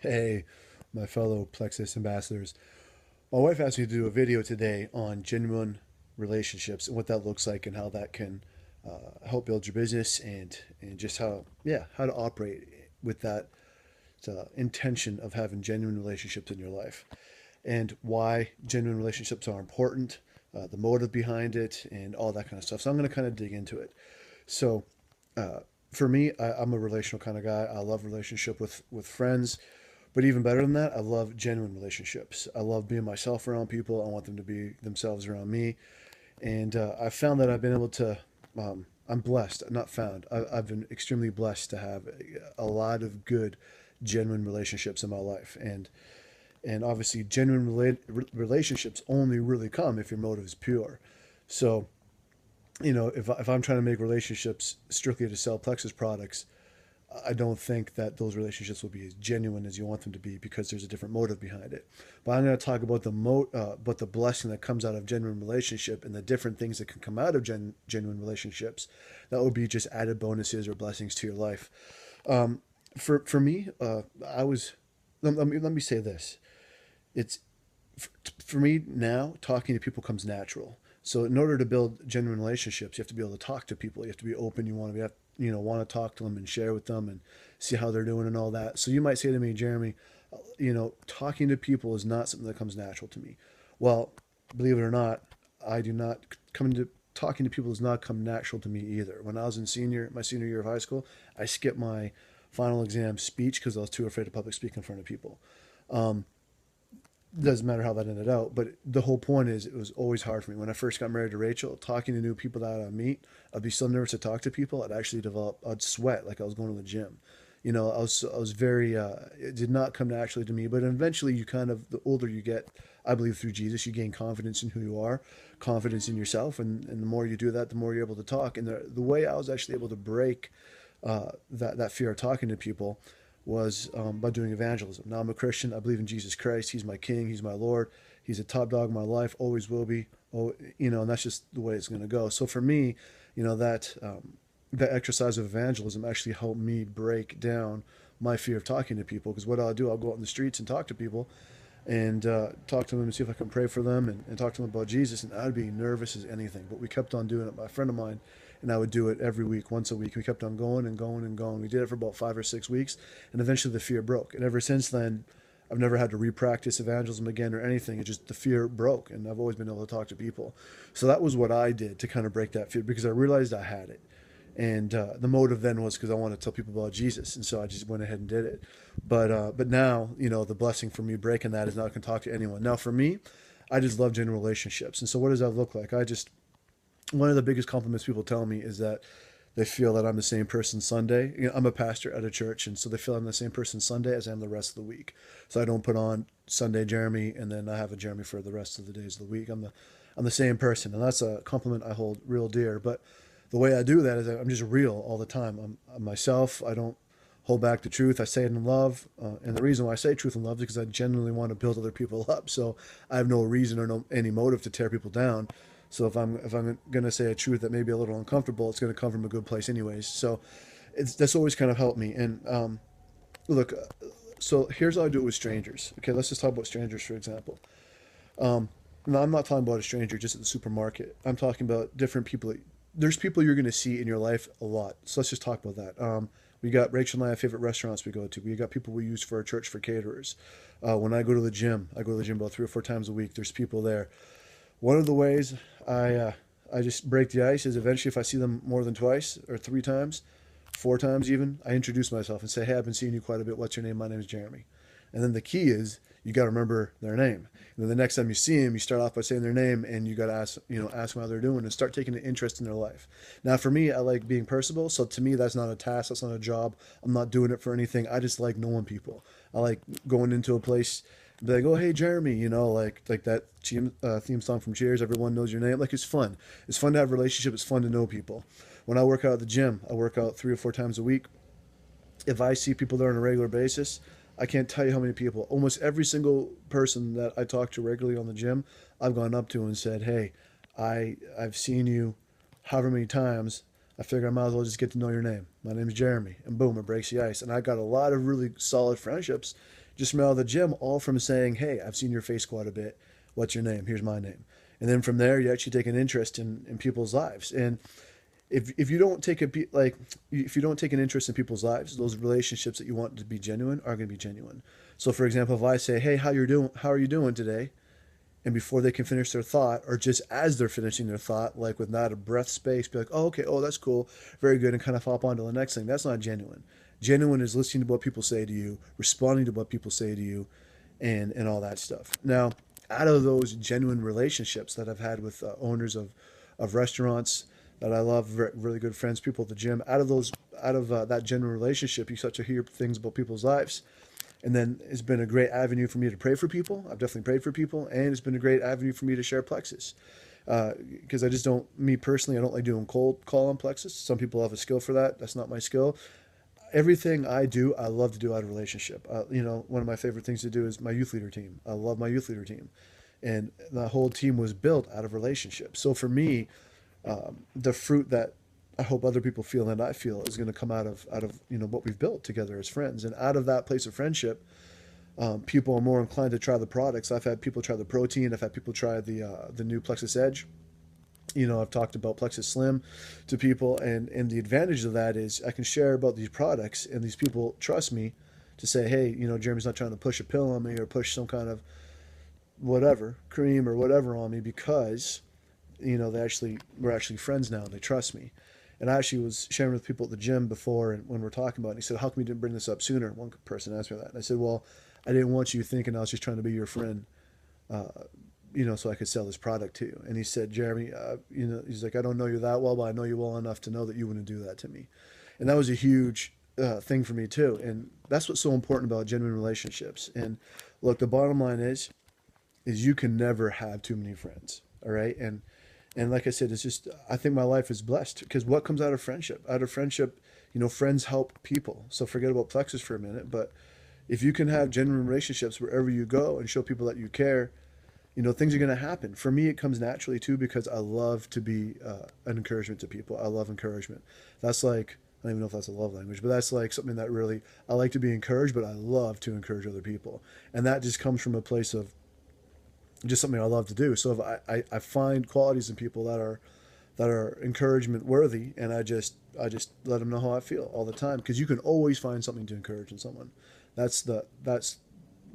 Hey, my fellow Plexus ambassadors. My wife asked me to do a video today on genuine relationships and what that looks like and how that can help build your business and just how to operate with that intention of having genuine relationships in your life and why genuine relationships are important, the motive behind it, and all that kind of stuff. So I'm going to kind of dig into it. So uh, for me, I'm a relational kind of guy. I love relationship with friends, but even better than that, I love genuine relationships. I love being myself around people. I want them to be themselves around me, and I've found that I've been able to. I'm blessed, not found. I've been extremely blessed to have a lot of good, genuine relationships in my life, and obviously, genuine relationships only really come if your motive is pure. So if I'm trying to make relationships strictly to sell Plexus products, I don't think that those relationships will be as genuine as you want them to be because there's a different motive behind it. But I'm going to talk about but the blessing that comes out of genuine relationship and the different things that can come out of genuine relationships. That would be just added bonuses or blessings to your life. For me, I was. Let me say this. It's for me now, talking to people comes natural. So in order to build genuine relationships, you have to be able to talk to people. You have to be open. You want to want to talk to them and share with them and see how they're doing and all that. So you might say to me, Jeremy, talking to people is not something that comes natural to me. Well, believe it or not, I do not come to talking to people does not come natural to me either. When I was in my senior year of high school, I skipped my final exam speech because I was too afraid to public speak in front of people. Doesn't matter how that ended out, but the whole point is it was always hard for me. When I first got married to Rachel, talking to new people that I'd meet, I'd be so nervous to talk to people. I'd sweat like I was going to the gym. I was very, it did not come naturally to me, but eventually the older you get, I believe through Jesus, you gain confidence in who you are, confidence in yourself. And the more you do that, the more you're able to talk. And the way I was actually able to break that fear of talking to people was by doing evangelism. Now I'm a Christian. I believe in Jesus Christ. He's my King. He's my Lord. He's a top dog in my life. Always will be. Oh, and that's just the way it's going to go. So for me, that exercise of evangelism actually helped me break down my fear of talking to people. Because what I'll do, I'll go out in the streets and talk to people, and talk to them and see if I can pray for them and talk to them about Jesus. And I'd be nervous as anything. But we kept on doing it. My friend of mine and I would do it every week, once a week. We kept on going and going and going. We did it for about 5 or 6 weeks, and eventually the fear broke. And ever since then, I've never had to re-practice evangelism again or anything. It just the fear broke, and I've always been able to talk to people. So that was what I did to kind of break that fear because I realized I had it. And the motive then was because I wanted to tell people about Jesus, and so I just went ahead and did it. But now the blessing for me breaking that is now I can talk to anyone. Now for me, I just love genuine relationships, and so what does that look like? I just One of the biggest compliments people tell me is that they feel that I'm the same person Sunday. I'm a pastor at a church, and so they feel I'm the same person Sunday as I am the rest of the week. So I don't put on Sunday Jeremy and then I have a Jeremy for the rest of the days of the week. I'm the same person, and that's a compliment I hold real dear. But the way I do that is I'm just real all the time. I'm myself. I don't hold back the truth. I say it in love, and the reason why I say truth and love is because I genuinely want to build other people up. So I have no reason or any motive to tear people down. So if I'm gonna say a truth that may be a little uncomfortable, it's gonna come from a good place anyways. So that's always kind of helped me. And look, so here's how I do it with strangers. Okay, let's just talk about strangers for example. No, I'm not talking about a stranger just at the supermarket. I'm talking about different people. There's people you're going to see in your life a lot. So let's just talk about that. We got Rachel and I have favorite restaurants we go to. We got people we use for our church for caterers. When I go to the gym about 3 or 4 times a week. There's people there. One of the ways I just break the ice is eventually if I see them more than twice or 3 times, 4 times even, I introduce myself and say, "Hey, I've been seeing you quite a bit. What's your name? My name is Jeremy." And then the key is you got to remember their name. And then the next time you see them, you start off by saying their name, and you got to ask them how they're doing, and start taking an interest in their life. Now, for me, I like being personable, so to me, that's not a task, that's not a job. I'm not doing it for anything. I just like knowing people. I like going into a place, and be like, "Oh, hey, Jeremy," like that theme song from Cheers. Everyone knows your name. Like it's fun. It's fun to have a relationship. It's fun to know people. When I work out at the gym, I work out 3 or 4 times a week. If I see people there on a regular basis, I can't tell you how many people, almost every single person that I talk to regularly on the gym, I've gone up to and said, "Hey, I've seen you however many times. I figure I might as well just get to know your name. My name's Jeremy." And boom, it breaks the ice. And I got a lot of really solid friendships just from out of the gym, all from saying, hey, I've seen your face quite a bit. What's your name? Here's my name. And then from there, you actually take an interest in people's lives. And if you don't take if you don't take an interest in people's lives, those relationships that you want to be genuine are going to be genuine. So for example, if I say, hey, how are you doing today? And before they can finish their thought, or just as they're finishing their thought, like with not a breath space, be like, oh, okay, oh, that's cool, very good, and kind of hop on to the next thing. That's not genuine. Genuine is listening to what people say to you, responding to what people say to you, and all that stuff. Now, out of those genuine relationships that I've had with owners of restaurants that I love, really good friends, people at the gym, out of that genuine relationship, you start to hear things about people's lives. And then it's been a great avenue for me to pray for people. I've definitely prayed for people, and it's been a great avenue for me to share Plexus. Because I just don't, me personally, I don't like doing cold call on Plexus. Some people have a skill for that. That's not my skill. Everything I do, I love to do out of relationship. One of my favorite things to do is my youth leader team. I love my youth leader team, and the whole team was built out of relationships. So for me, the fruit that I hope other people feel and I feel is going to come out of what we've built together as friends, and out of that place of friendship, people are more inclined to try the products. I've had people try the protein. I've had people try the new Plexus Edge. I've talked about Plexus Slim to people, and the advantage of that is I can share about these products, and these people trust me to say, hey, Jeremy's not trying to push a pill on me or push some kind of whatever cream or whatever on me, because we're actually friends now. They trust me. And I actually was sharing with people at the gym before, and when we're talking about it, and he said, how come you didn't bring this up sooner? One person asked me that. And I said, well, I didn't want you thinking I was just trying to be your friend, uh, so I could sell this product to you. And he said, Jeremy, he's like, I don't know you that well, but I know you well enough to know that you wouldn't do that to me. And that was a huge thing for me too. And that's what's so important about genuine relationships. And look, the bottom line is you can never have too many friends. All right. And like I said, it's just, I think my life is blessed because what comes out of friendship? Out of friendship, friends help people. So forget about Plexus for a minute. But if you can have genuine relationships wherever you go and show people that you care, things are going to happen. For me, it comes naturally too because I love to be an encouragement to people. I love encouragement. That's like, I don't even know if that's a love language, but that's like something that really, I like to be encouraged, but I love to encourage other people. And that just comes from a place of just something I love to do. So if I find qualities in people that are encouragement worthy, and I just let them know how I feel all the time, because you can always find something to encourage in someone. That's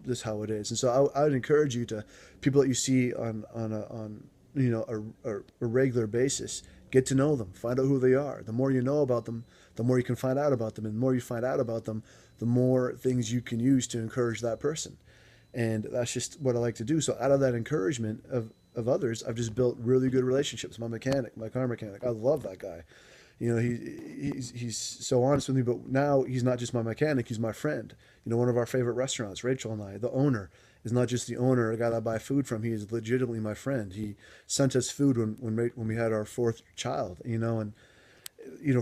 just how it is. And so I would encourage you to people that you see on a regular basis, get to know them, find out who they are. The more you know about them, the more you can find out about them, and the more you find out about them, the more things you can use to encourage that person. And that's just what I like to do. So out of that encouragement of others, I've just built really good relationships. My mechanic, my car mechanic, I love that guy. He's so honest with me, but now he's not just my mechanic, he's my friend. One of our favorite restaurants, Rachel and I, the owner is not just the owner, a guy that I buy food from. He is legitimately my friend. He sent us food when we had our fourth child, and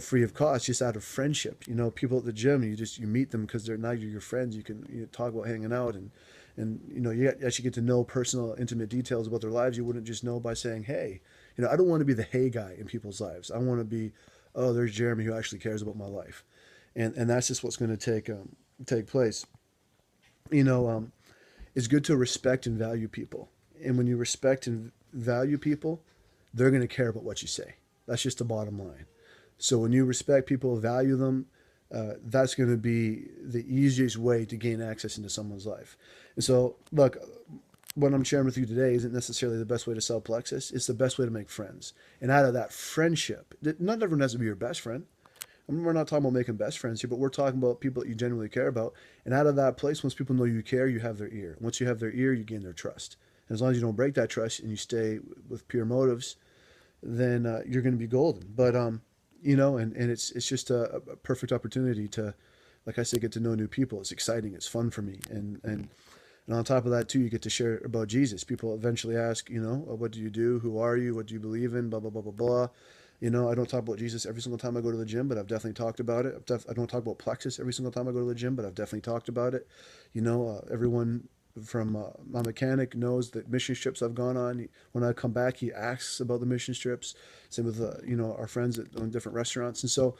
free of cost, just out of friendship. People at the gym, you meet them because they're now you're your friends. You can talk about hanging out, and you actually get to know personal, intimate details about their lives you wouldn't just know by saying, hey. I don't want to be the hey guy in people's lives. I want to be, oh, there's Jeremy who actually cares about my life, and that's just what's going to take place. It's good to respect and value people, and when you respect and value people, they're going to care about what you say. That's just the bottom line. So when you respect people, value them, that's going to be the easiest way to gain access into someone's life. And so, look, what I'm sharing with you today isn't necessarily the best way to sell Plexus. It's the best way to make friends. And out of that friendship, not everyone has to be your best friend. I mean, we're not talking about making best friends here, but we're talking about people that you genuinely care about. And out of that place, once people know you care, you have their ear. Once you have their ear, you gain their trust. And as long as you don't break that trust and you stay with pure motives, then you're going to be golden. But and it's just a perfect opportunity to, like I say, get to know new people. It's exciting. It's fun for me, and on top of that too, you get to share about Jesus. People eventually ask, what do you do? Who are you? What do you believe in? Blah blah blah blah blah. I don't talk about Jesus every single time I go to the gym, but I've definitely talked about it. I don't talk about Plexus every single time I go to the gym, but I've definitely talked about it. Everyone from my mechanic knows that mission trips I've gone on. When I come back, he asks about the mission trips. Same with our friends at on different restaurants, and so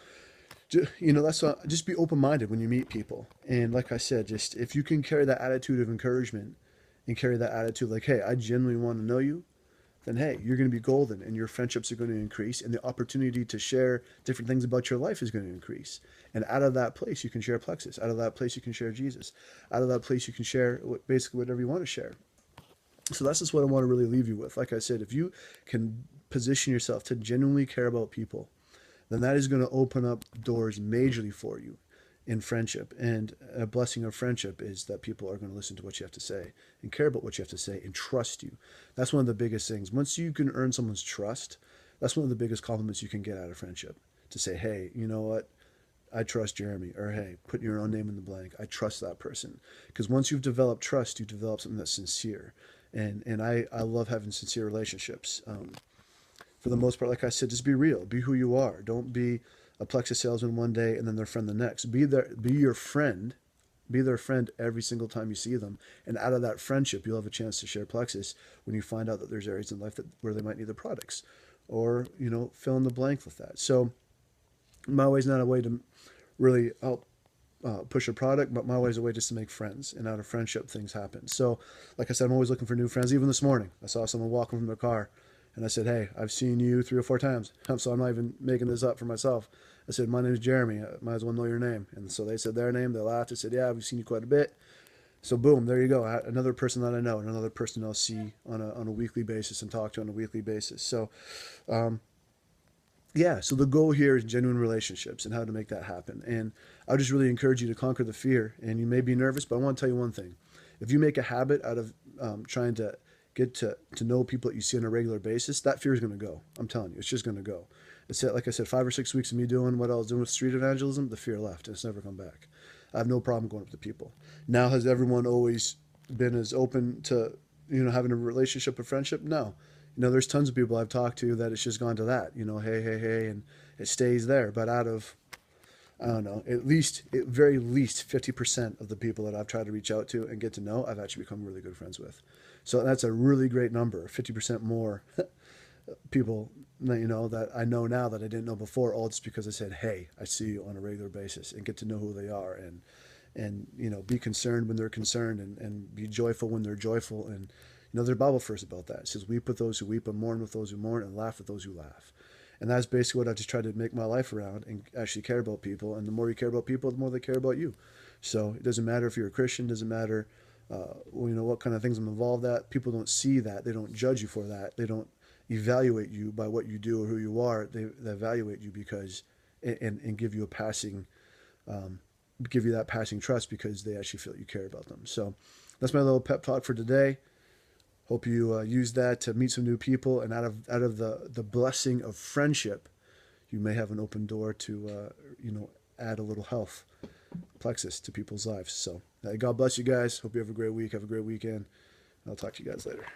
You know, that's what, just be open-minded when you meet people. And like I said, just if you can carry that attitude of encouragement and carry that attitude like, hey, I genuinely want to know you, then hey, you're going to be golden and your friendships are going to increase and the opportunity to share different things about your life is going to increase. And out of that place, you can share Plexus. Out of that place, you can share Jesus. Out of that place, you can share basically whatever you want to share. So that's just what I want to really leave you with. Like I said, if you can position yourself to genuinely care about people, then that is going to open up doors majorly for you in friendship. And a blessing of friendship is that people are going to listen to what you have to say and care about what you have to say and trust you. That's one of the biggest things. Once you can earn someone's trust, that's one of the biggest compliments you can get out of friendship. To say, hey, you know what? I trust Jeremy, or hey, put your own name in the blank. I trust that person. Because once you've developed trust, you develop something that's sincere. And I love having sincere relationships. For the most part, like I said, just be real. Be who you are. Don't be a Plexus salesman one day and then their friend the next. Be your friend. Be their friend every single time you see them. And out of that friendship, you'll have a chance to share Plexus when you find out that there's areas in life where they might need the products. Or, you know, fill in the blank with that. So my way is not a way to really help push a product, but my way is a way just to make friends. And out of friendship, things happen. So, like I said, I'm always looking for new friends. Even this morning, I saw someone walking from their car, and I said, "Hey, I've seen you 3 or 4 times." So I'm not even making this up for myself. I said, "My name is Jeremy. I might as well know your name." And so they said their name. They laughed. I said, "Yeah, we've seen you quite a bit." So boom, there you go. Another person that I know, and another person I'll see on a weekly basis and talk to on a weekly basis. So, yeah, so the goal here is genuine relationships and how to make that happen. And I would just really encourage you to conquer the fear. And you may be nervous, but I want to tell you one thing. If you make a habit out of trying to get to know people that you see on a regular basis, that fear is going to go. I'm telling you, it's just going to go. It's like I said, 5 or 6 weeks of me doing what I was doing with street evangelism, the fear left and it's never come back. I have no problem going up to people. Now, has everyone always been as open to, you know, having a relationship or friendship? No. You know, there's tons of people I've talked to that it's just gone to that, you know, hey, hey, hey, and it stays there. But out of, I don't know, at very least 50% of the people that I've tried to reach out to and get to know, I've actually become really good friends with. So that's a really great number, 50% more people that, you know, that I know now that I didn't know before, all just because I said, hey, I see you on a regular basis and get to know who they are and you know, be concerned when they're concerned and be joyful when they're joyful. And you know, there's a Bible verse about that. It says, weep with those who weep and mourn with those who mourn and laugh with those who laugh. And that's basically what I just tried to make my life around and actually care about people. And the more you care about people, the more they care about you. So it doesn't matter if you're a Christian, doesn't matter, you know, what kind of things I'm involved at. People don't see that. They don't judge you for that. They don't evaluate you by what you do or who you are. They evaluate you because, and give you a passing, give you that passing trust because they actually feel you care about them. So that's my little pep talk for today. Hope you use that to meet some new people, and out of the blessing of friendship, you may have an open door to you know, add a little health, Plexus, to people's lives. So God bless you guys. Hope you have a great week. Have a great weekend. I'll talk to you guys later.